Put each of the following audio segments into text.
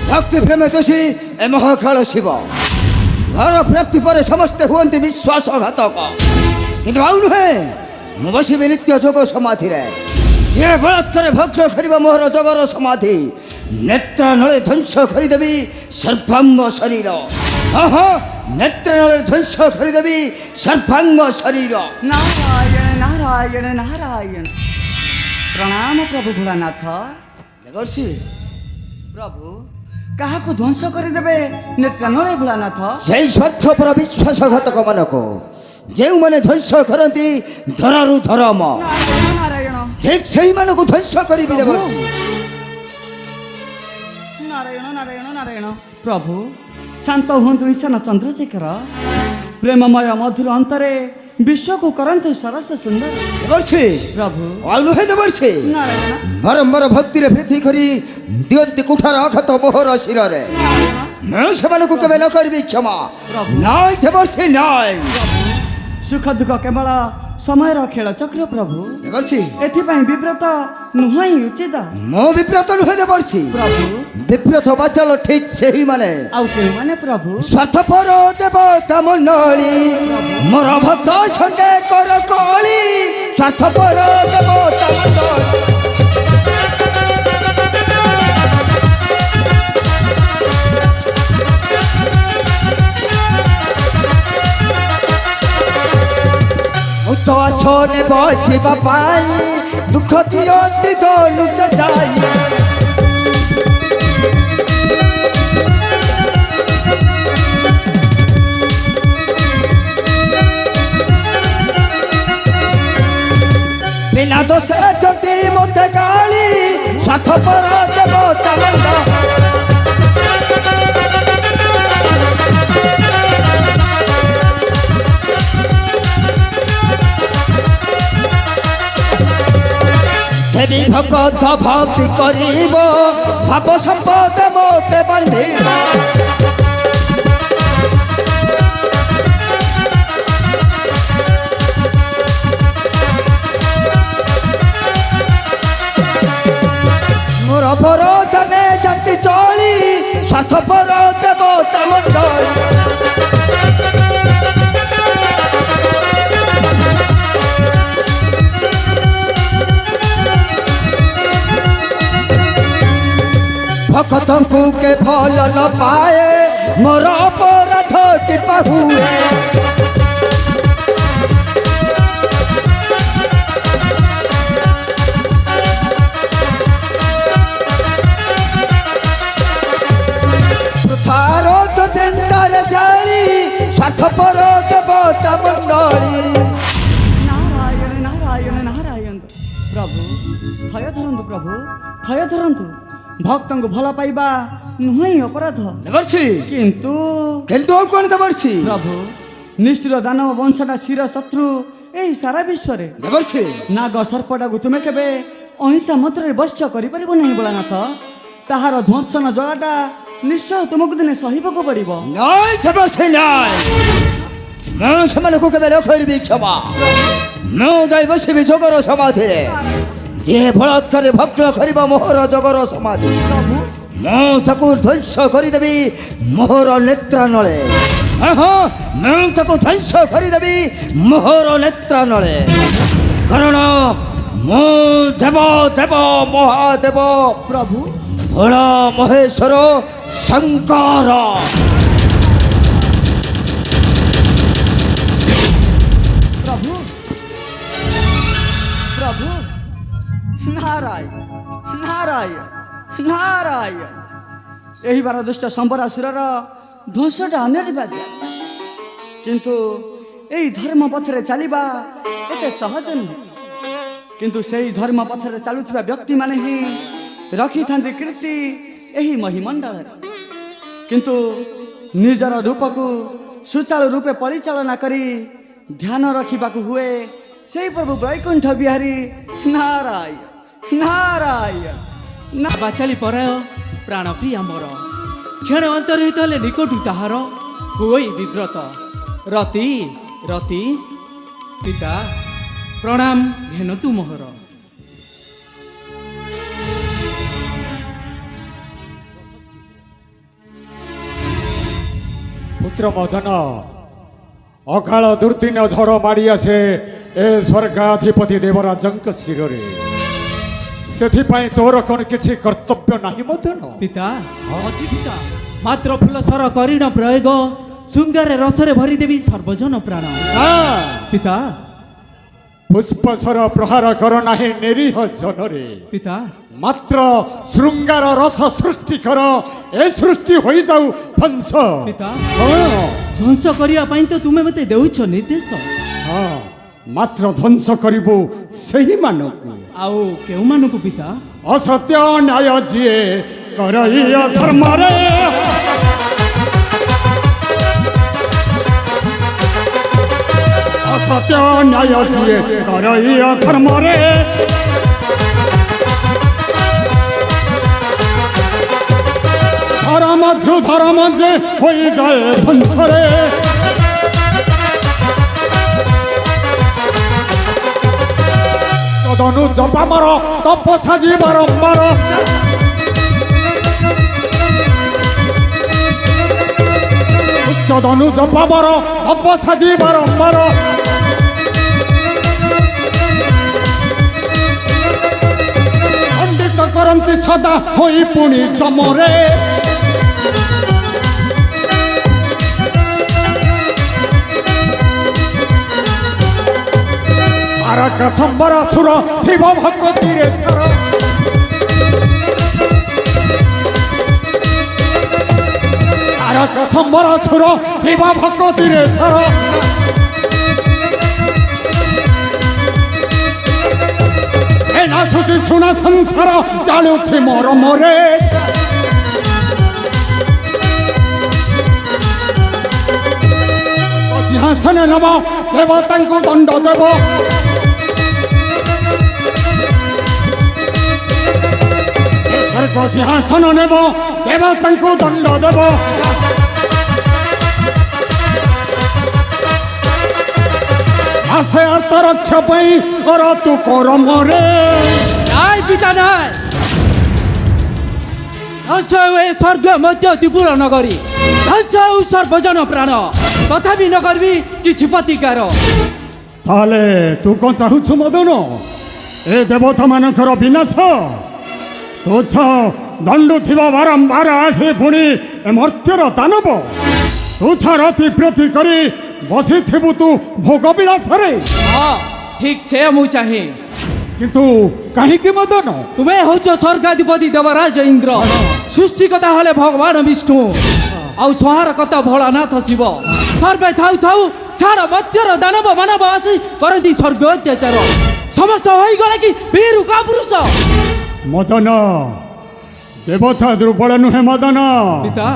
भक्ति प्रेम दोषी ए महाकाल शिव घर प्राप्ति पर समस्ते हुए विश्वासघातक किंतु आउ नुहे मु बसबि नित्य जोग समाधि जे बलात्कार भग्न कर मोहर जगर समाधि नेत्र नले ध्वंस करदेवी सर्वांग शरीर हाँ हाँ नेत्र नले ध्वंस करदेवी सर्वांग शरीर। नारायण नारायण नारायण प्रणाम प्रभु भोलानाथ। देवर्षि प्रभु क्या ध्वंस करदेवे नेत्र नले भोलानाथ से स्वार्थपर विश्वासघातक मानक जो मैंने ध्वंस करती धरु धर्म नारायण ठीक से मानक ध्वंस करी देवर्षि। नारायण नारायण नारायण प्रभु शांत हूँ ईशान चंद्रशेखर प्रेममय मधुर अंतरे विश्व को करंतु सरस सुंदर देवर्षि प्रभु आलुहे देवर्षि नारायण बारंबार भक्ति वृद्धि करी दियंती कुठार आघात मोहर शिर मैं से केवे न करी क्षमा नाय देवर्षि नाय। सुख दुख केवल समय खेल चक्र प्रभु देवर्षि एथिपाई विव्रत नुह उचित मो विव्रत नुहे देवर्षि प्रभु विव्रत बाचल ठीक से ही माने आउ के माने प्रभु स्वार्थपर देवता मंडली मोर भक्त संगे कर कली स्वार्थपर देवता मंडली तो आसने बसवा पाई दुख दियती दलु जाई बिना दोष जति मत गाली स्वार्थपर देवता मंडली सेवी भगत भक्ति करिब भाव संपद मोते बंधिब मोर बरोधने जाति चली स्वार्थपर देवता मंडली भक्त को के फल न पाए मोर अपराध कृपा हुए थारो तो देंतर जाली स्वार्थपर देवता मंडली। नारायण नारायण नारायण प्रभु भय धरतु प्रभु भय धरतु भक्त को भल पाइबा नुह अपराध देवर्षि किंतु किंतु कौन देवर्षि प्रभु निष्ठुर दानव वंशटा शिर शत्रु यही सारा विश्व रे देवर्षि नाग सर्पटा को तुमे केबे अहिंसा मंत्र वश्य करि परिबो नहीं बोलानाथ ताहार ध्वंसन जलाटा निश्चय तुमको दिने सहिबको पड़िबो नाय देवर्षि नाय मैं समय को केवे न करी क्षमा मैं जाई बसबि जोगर समाधि जे बलात्कार भग्न कर मोहर जगर समाधि प्रभु मु ताकू ध्वंस करदेवी मोहर नेत्र नले हाँ हाँ मैं ताकू ध्वंस करदेवी मोहर नेत्र नले कारण मु देव देव महादेव प्रभु भोला महेश्वर शंकर प्रभु प्रभु नारायण नारायण नारायण यही बार दुष्ट संबरासुरर ध्वंसटा अनिर्बाध्य किंतु यही धर्म पथरे चलवा एते सहज नुहे किंतु सही धर्म पथरे चलुवा व्यक्ति माने ही रखी था कीर्ति यही महिमंडल किंतु निजर रूप को सुचारू रूपे परिचालना करी ध्यान रखा हुए से प्रभु वैकुंठ बिहारी नारायण नारायण बाचाली पराय प्राण प्रिया मोर क्षण अंतरहित हेले निकटू ताहार होई विव्रत रति रति पिता प्रणाम घेनतु मोहर। পুত্র মদন অকাଳ ଦୁର୍ଦିନ ଝଡ଼ ମାଡ଼ି ଆସେ ଏ ସ୍ୱର୍ଗାଧିପତି ଦେବରାଜଙ୍କ ଶିରରେ ସେଥିପାଇଁ ତୋର କ'ଣ କିଛି କର୍ତ୍ତବ୍ୟ ନାହିଁ ମଦନ? ପିତା ଅଛି ପିତା ମାତ୍ର ଫୁଲ ସର କରିଣ ପ୍ରୟୋଗ ଶୃଙ୍ଗାରେ ରସରେ ଭରିଦେବି ସର୍ବଜନ ପ୍ରାଣ ପିତା ପୁଷ୍ପସର ପ୍ରହାର କର ନାହିଁ ନିରୀହ ଜନରେ ପିତା ମାତ୍ର ଶୃଙ୍ଗାର ରସ ସୃଷ୍ଟି କର ଏ ସୃଷ୍ଟି ହୋଇଯାଉ ଧ୍ୱଂସ। ପିତା ହଁ ଧ୍ୱଂସ କରିବା ପାଇଁ ତ ତୁମେ ମୋତେ ଦେଉଛ ନିର୍ଦ୍ଦେଶ ହଁ ମାତ୍ର ଧ୍ୱଂସ କରିବୁ ସେହିମାନଙ୍କୁ ଆଉ କେଉଁମାନଙ୍କୁ ପିତା ଅସତ୍ୟ ନ୍ୟାୟ ଯିଏ କରଇ ଧର୍ମରେ ଅସତ୍ୟ ନ୍ୟାୟ ଯିଏ କରଇ ଧର୍ମରେ ଧର୍ମ ଧର୍ମ ଯେ ହୋଇଯାଏ ଧ୍ୱଂସରେ ତଦନୁ ଜପାମର ତପସାଜି ବାରମ୍ବାର ତଦନୁ ଜପାମର ତପସାଜି ବାରମ୍ବାର ଖଣ୍ଡିତ କରନ୍ତି ସଦା ହୋଇ ପୁଣି ଚମରେ ଆରକ ସମ୍ବର ସୁର ଶିବ ଭକ୍ତିରେ ସାର ଆରକ ସମ୍ବର ସୁର ଶିବ ଭକ୍ତିରେ ସାର ଏନା ସୁତି ଶୁଣ ସଂସାର ଜାଣୁଛି ମୋର ମୋରେ ସିଂହାସନ ନବ ଦେବତାଙ୍କୁ ଦଣ୍ଡ ଦେବ ସିଂହାସନ ନେବ ଦେବତାଙ୍କୁ ଦଣ୍ଡ ଦେବ ଆସେ ଆତ୍ମରକ୍ଷା ପାଇଁ କର ତୁ କରମରେ ନାଇଁ ପିତା ନାଇଁ ଧ୍ୱଂସ ହେଉ ଏ ସ୍ୱର୍ଗ ମଧ୍ୟ ତ୍ରିପୁର ନଗରୀ ଧ୍ୱଂସ ହେଉ ସର୍ବଜନ ପ୍ରାଣ ତଥାପି ନ କରିବି କିଛି ପ୍ରତିକାର ତାହେଲେ ତୁ କ'ଣ ଚାହୁଁଛୁ ମଦନ ଏ ଦେବତା ମାନଙ୍କର ବିନାଶ ତୁଚ୍ଛ ଦଣ୍ଡୁଥିବା ବାରମ୍ବାର ଆସି ପୁଣି ଏ ମର୍ତ୍ତ୍ୟର ଦାନବ ତୁଚ୍ଛ ରତି ପ୍ରତି କରି ବସିଥିବୁ ତୁ ଭୋଗ ବିଳାସରେ ହଁ ଠିକ୍ ସେ ମୁଁ ଚାହେଁ କିନ୍ତୁ କାହିଁକି ମଦନ ତୁମେ ହଉଛ ସ୍ୱର୍ଗାଧିପତି ଦେବରାଜ ଇନ୍ଦ୍ର ସୃଷ୍ଟିକର୍ତ୍ତା ହେଲେ ଭଗବାନ ବିଷ୍ଣୁ ଆଉ ସଂହାରକର୍ତ୍ତା ଭୋଳାନାଥ ଶିବ ସର୍ବେ ଥାଉ ଥାଉ ଛାଡ଼ ମର୍ତ୍ତ୍ୟର ଦାନବ ମାନବ ଆସି କରନ୍ତି ସ୍ୱର୍ଗ ଅତ୍ୟାଚାର ସମସ୍ତ ହୋଇଗଲେ କି ବୀରୁ କାପୁରୁଷ ମଦନ ଦେବତା ଦୁର୍ବଳ ନୁହେଁ ମଦନ ପିତା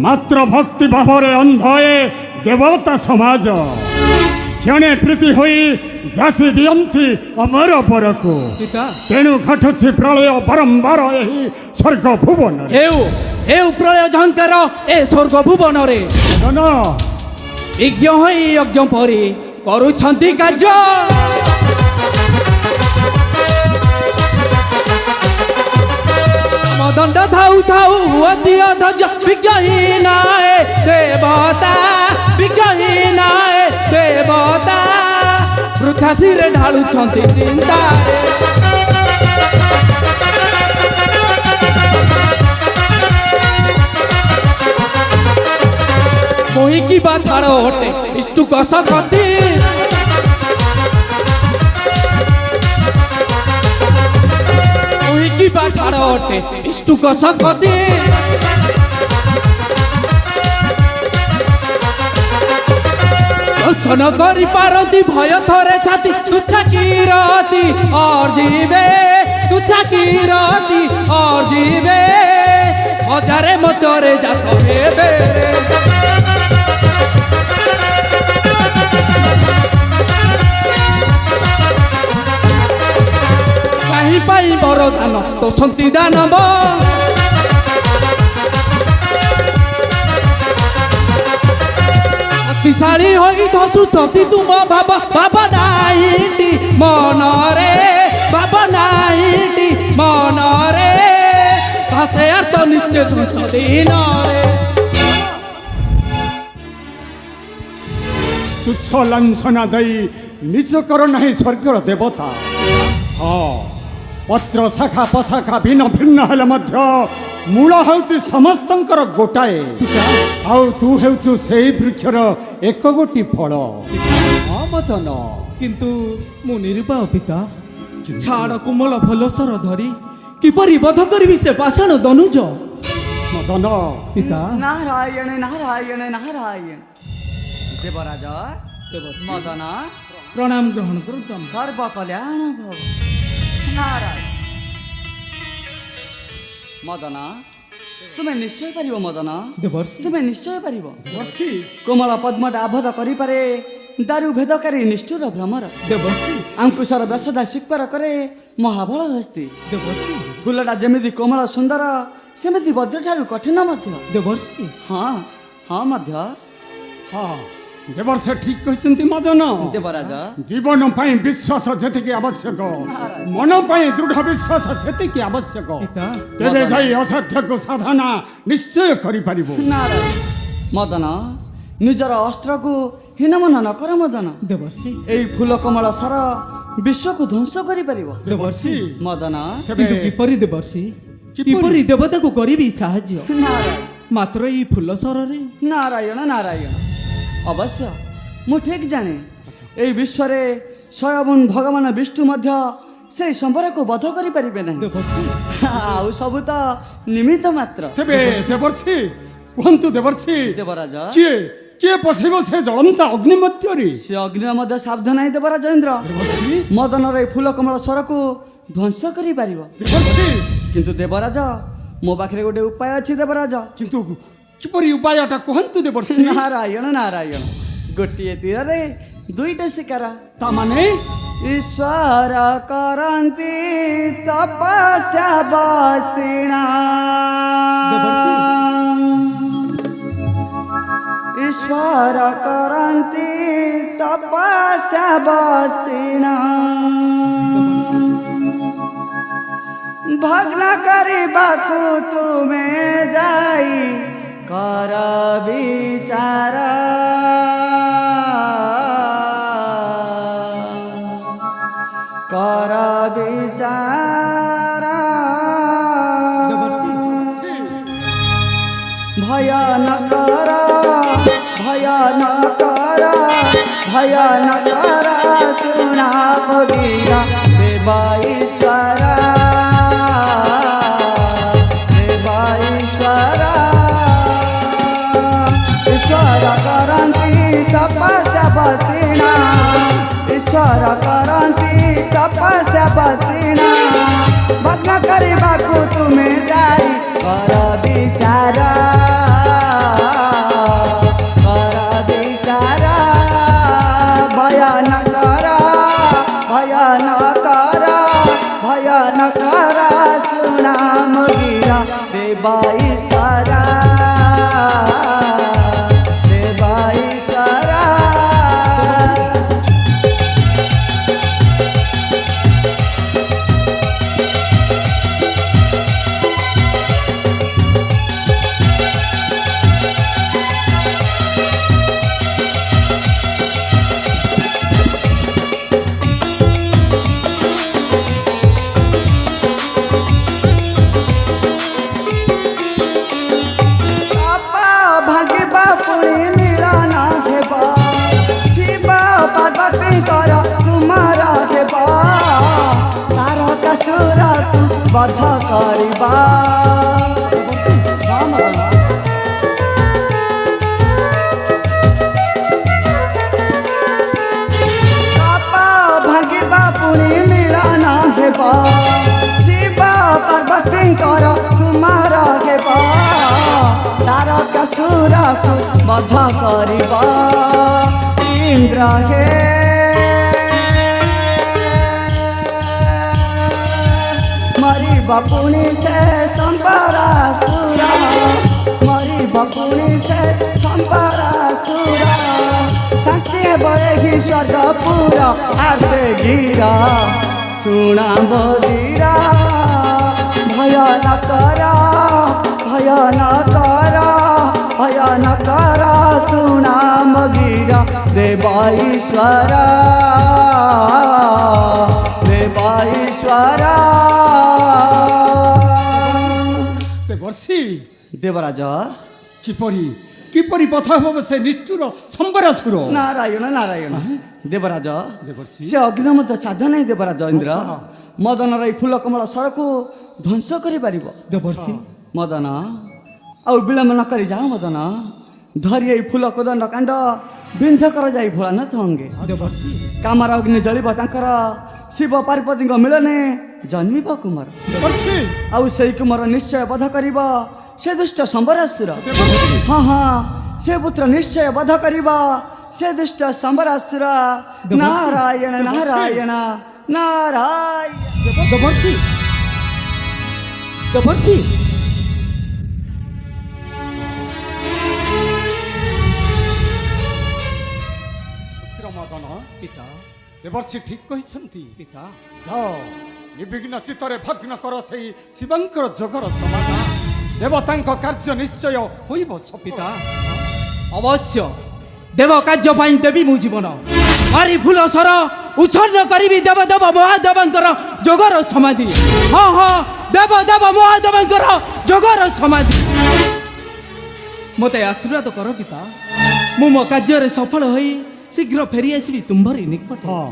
ମାତ୍ର ଭକ୍ତି ଭାବରେ ଅନ୍ଧ ଏ ଦେବତା ସମାଜ କ୍ଷଣେ ପ୍ରୀତି ହୋଇ ଯାଚି ଦିଅନ୍ତି ଅମର ପରକୁ ପିତା ତେଣୁ ଘଟୁଛି ପ୍ରଳୟ ବାରମ୍ବାର ଏହି ସ୍ୱର୍ଗ ଭୁବନରେ ହେଉ ହେଉ ପ୍ରଳୟ ଝଙ୍କାର ଏ ସ୍ୱର୍ଗ ଭୁବନରେ ମଦନ ବିଜ୍ଞ ହୋଇ ଯଜ୍ଞ ପରି କରୁଛନ୍ତି କାର୍ଯ୍ୟ ଦଣ୍ଡ ଥାଉ ଥାଉ ଅତି ଅଧଜ ବିଜ୍ଞହୀନ ଏ ଦେବତା ବିଜ୍ଞହୀନ ଏ ଦେବତା ବୃଥା ଶିରେ ଢାଳୁଛନ୍ତି ଚିନ୍ତାରେ କହିକି ବା ଛାଡ଼ ଅଟେ ଇଷ୍ଟୁକ ଶକ୍ତି କହିକି ଛାଡ଼ ଅଟେ ଇଷ୍ଟୁକ ଶକ୍ତି ଦର୍ଶନ କରିପାରନ୍ତି ଭୟ ଥରେ ଛାତି ତୁଚ୍ଛା କିରତି ଅର୍ଜିବେ ତୁଚ୍ଛା କିରତି ଅର୍ଜିବେ ହଜାରେ ମଧ୍ୟରେ ଜାତ ହେବେ ପାଇଁ ବରଦାନ ଦୋଷନ୍ତି ଦାନବ ଶକ୍ତିଶାଳୀ ହୋଇ ଧସୁଛନ୍ତି ତୁମ ଭାବ ଭାବନାଇଟି ମନରେ ଭାବନାଇଟି ମନରେ ଭାଷେ ଆର୍ତ ନିଶ୍ଚୟ ଦିନରେ ତୁଚ୍ଛ ଲାଞ୍ଛନା ଦେଇ ନିଜ କର ନାହିଁ ସ୍ୱର୍ଗର ଦେବତା। ହଁ, ପତ୍ର ଶାଖା ପଶାଖା ଭିନ୍ନ ଭିନ୍ନ ହେଲେ ମଧ୍ୟ ମୂଳ ହେଉଛି ସମସ୍ତଙ୍କର ଗୋଟାଏ। ଆଉ ତୁ ହେଉଛୁ ସେହି ବୃକ୍ଷର ଏକ ଗୋଟି ଫଳ। ହଁ ମଦନ, କିନ୍ତୁ ମୁଁ ନିରୁପାୟ ପିତା। ଛାଡ଼ କୋମଳ ଫଲସର ଧରି କିପରି ବଧ କରିବି ସେ ପାଷାଣ ଦନୁଜ। ମଦନ, ପିତା ନାରାୟଣ ନାରାୟଣ ନାରାୟଣ। ଦେବରାଜ ମଦନ ପ୍ରଣାମ ଗ୍ରହଣ କରନ୍ତୁ। ସର୍ବ କଲ୍ୟାଣ ଭବ। ନାରାୟଣ ମଦନ, ତୁମେ ନିଶ୍ଚୟ ପାରିବ ମଦନ, ଦେବର୍ଷି ତୁମେ ନିଶ୍ଚୟ ପାରିବ। ବର୍ଷି କୋମଳ ପଦ୍ମଟା ଆବଦ୍ଧ କରିପାରେ ଦାରୁ ଭେଦକାରୀ ନିଷ୍ଠୁର ଭ୍ରମର। ଦେବର୍ଷି ଆଙ୍କୁଶର ବ୍ୟସଦା ଶିକ୍ପାର କରେ ମହାବଳ ହସ୍ତି। ଦେବର୍ଷି ଫୁଲଟା ଯେମିତି କୋମଳ ସୁନ୍ଦର ସେମିତି ବଜ୍ରଠାରୁ କଠିନ ମଧ୍ୟ। ଦେବର୍ଷି ହଁ ହଁ ମଧ୍ୟ। ହଁ, ଦେବର୍ଷ ଠିକ୍ କହିଛନ୍ତି ମଦନ। ଦେବରାଜ ଜୀବନ ପାଇଁ ବିଶ୍ୱାସ ଯେତିକି ଆବଶ୍ୟକ, ମନ ପାଇଁ ଦୃଢ଼ ବିଶ୍ୱାସ ସେତିକି ଆବଶ୍ୟକ। ପିତା ତେବେ ଯାଇ ଅସାଧ୍ୟକୁ ସାଧନା ନିଶ୍ଚୟ କରିପାରିବ। ନାରାୟଣ ମଦନ, ନିଜର ଅସ୍ତ୍ରକୁ ହୀନମନ ନ କର ମଦନ। ଦେବର୍ଷି ଏଇ ଫୁଲ କମଳ ସାର ବିଶ୍ୱକୁ ଧ୍ୱଂସ କରିପାରିବ ଦେବର୍ଷି ମଦନ। କିନ୍ତୁ କିପରି ଦେବର୍ଷି, କିପରି? କିପରି ଦେବତାକୁ କରିବି ସାହାଯ୍ୟ ନାରାୟଣ ମାତ୍ର ଏଇ ଫୁଲ ସରରେ। ନାରାୟଣ ନାରାୟଣ, ଅବଶ୍ୟ ମୁଁ ଠିକ୍ ଜାଣେ ଏଇ ବିଶ୍ୱରେ ସ୍ୱୟଂ ଭଗବାନ ବିଷ୍ଣୁ ମଧ୍ୟ ସେଇ ସମ୍ବରକୁ ବଧ କରିପାରିବେ ନାହିଁ। ଦେବର୍ଷି ଆଉ ସବୁ ତ ନିମିତ୍ତ ମାତ୍ର। ତେବେ ଦେବର୍ଷି କୁହନ୍ତୁ ଦେବର୍ଷି, ଦେବରାଜ କିଏ କିଏ ପଶିବ ସେ ଜ୍ୱଳନ୍ତ ଅଗ୍ନି ମଧ୍ୟରେ? ସେ ଅଗ୍ନି ମଧ୍ୟ ସାବଧାନ ନାହିଁ ଦେବରାଜ ଇନ୍ଦ୍ର। ଦେବର୍ଷି ମଦନର ଏଇ ଫୁଲ କମଳ ସ୍ୱରକୁ ଧ୍ୱଂସ କରିପାରିବ। ଦେବର୍ଷି, କିନ୍ତୁ ଦେବରାଜ ମୋ ପାଖରେ ଗୋଟେ ଉପାୟ ଅଛି ଦେବରାଜ। କିନ୍ତୁ କିପରି ଉପାୟଟା କୁହନ୍ତୁ ଦେବର୍ଷି? ନାରାୟଣ ନାରାୟଣ, ଗୋଟିଏ ତୀରରେ ଦୁଇଟା ଶିକାର। ତାମାନେ ଈଶ୍ୱର କରନ୍ତି ତପସ୍ୟା ବସିଣା। ଈଶ୍ୱର କରନ୍ତି ତପସ୍ୟା ବସିଣା। ଭଗ୍ନ କରିବାକୁ ତୁମେ ଯାଇ କର ବିଚାର। କର ବିଚାର। ଭୟ ନ କର, ଭୟ ନ କର, ଭୟ ନ କର, ଶୁଣା ଭଗୀରା ଦେବ ଈଶ୍ୱର। ଦେବ ଈଶ୍ୱର। ଈଶ୍ୱର କରନ୍ତି ତପସ୍ୟା ବସିଣା। ଈଶ୍ୱର କରନ୍ତି ତପସ୍ୟା ବସିଣା। ଭଗ୍ନ କରିବାକୁ ତୁମେ ଯାଇ କର ବିଚାର। କର ବିଚାର। ଭୟ ନ କର, ଭୟ ନ କର, ଭୟ ନ କର, ଶୁଣା ମଗିରା ଦେବ ଈଶ୍ୱର। ଦେବ ଈଶ୍ୱର। ଭାଗିବା ପୁଣି ମିଳନ ହେବ। ଶିବ ପାର୍ବତୀଙ୍କର ତୁମର ହେବ। ତାରକାସୁରକୁ ବଧ କରିବା। ଭାଗିବା ପୁଣି ମିଳନ ହେବ। ଶିବ ପାର୍ବତୀଙ୍କର ତୁମର ହେବ। ତାରକାସୁରକୁ ବଧ କରିବ। ଇନ୍ଦ୍ର ହେ ମରିବ ପୁଣି ସେ ସମ୍ବରାସୁର। ମରିବ ପୁଣି ସେ ସମ୍ବରାସୁର। ଶାନ୍ତି ହେବ ଏହି ସ୍ୱର୍ଗପୁର ଆର୍ତେ ଗିରା। ଶୁଣା ବଧିରା ଭୟ ନ କର, ଭୟ ନ କର, ଭୟ ନ କର, ଶୁଣା ମଗିରା देवाईश्वरा देवाईश्वरा দেবর্ষি देवराज কিপরি কিপরি পথা হবে সে নিষ্ঠুর সম্বরাসুর नारायण नारायण देवराज দেবর্ষি से अग्नि मध्य साध्य नहीं देवराज इंद्र अच्छा। मदन रही फूल कमल सड़क ध्वंस करिपारिब ଦେବର୍ଷି मदन आउ विलम्ब न करी जाओ मदन धरी एई फूल कोदंड कांड बिंध कर जाई भोलानाथ अंगे ଦେବର୍ଷି कामर अग्नि जलिब तांकर शिव पार्वती मिलने जन्मिब कुमार দেবর্ষি आउ सेई कुमार निश्चय वध करिब से दुष्ट संबरासुर দেবর্ষি हाँ हाँ से पुत्र निश्चय वध करिब से दुष्ट संबरासुर नारायण नारायण नारायण ଦେବର୍ଷି ଦେବର୍ଷି মদন ପିତା দেবর্ষি ঠিক কহিছন্তি ପିତା যাও নির্বিঘ্ন চিত্তরে ভগ্ন কর সেই শিবঙ্কর যোগর সমাধান দেবতাঙ্ক কার্য নিশ্চয় হইব সফল ପିତା ଅବଶ୍ୟ ଦେବ କାର୍ଯ୍ୟ ପାଇଁ ଦେବି ମୁଁ ଜୀବନ ମାରି ଫୁଲ ସର ଉଚ୍ଛନ୍ନ କରିବି ଦେବ ଦେବ ମହାଦେବଙ୍କର ଯୋଗର ସମାଧି ହଁ ହଁ ଦେବ ଦେବ ମହାଦେବଙ୍କର ଯୋଗର ସମାଧି ମୋତେ ଆଶୀର୍ବାଦ କର ପିତା ମୁଁ ମୋ କାର୍ଯ୍ୟରେ ସଫଳ ହୋଇ ଶୀଘ୍ର ଫେରି ଆସିବି ତୁମ୍ଭରି ନିକଟ ହଁ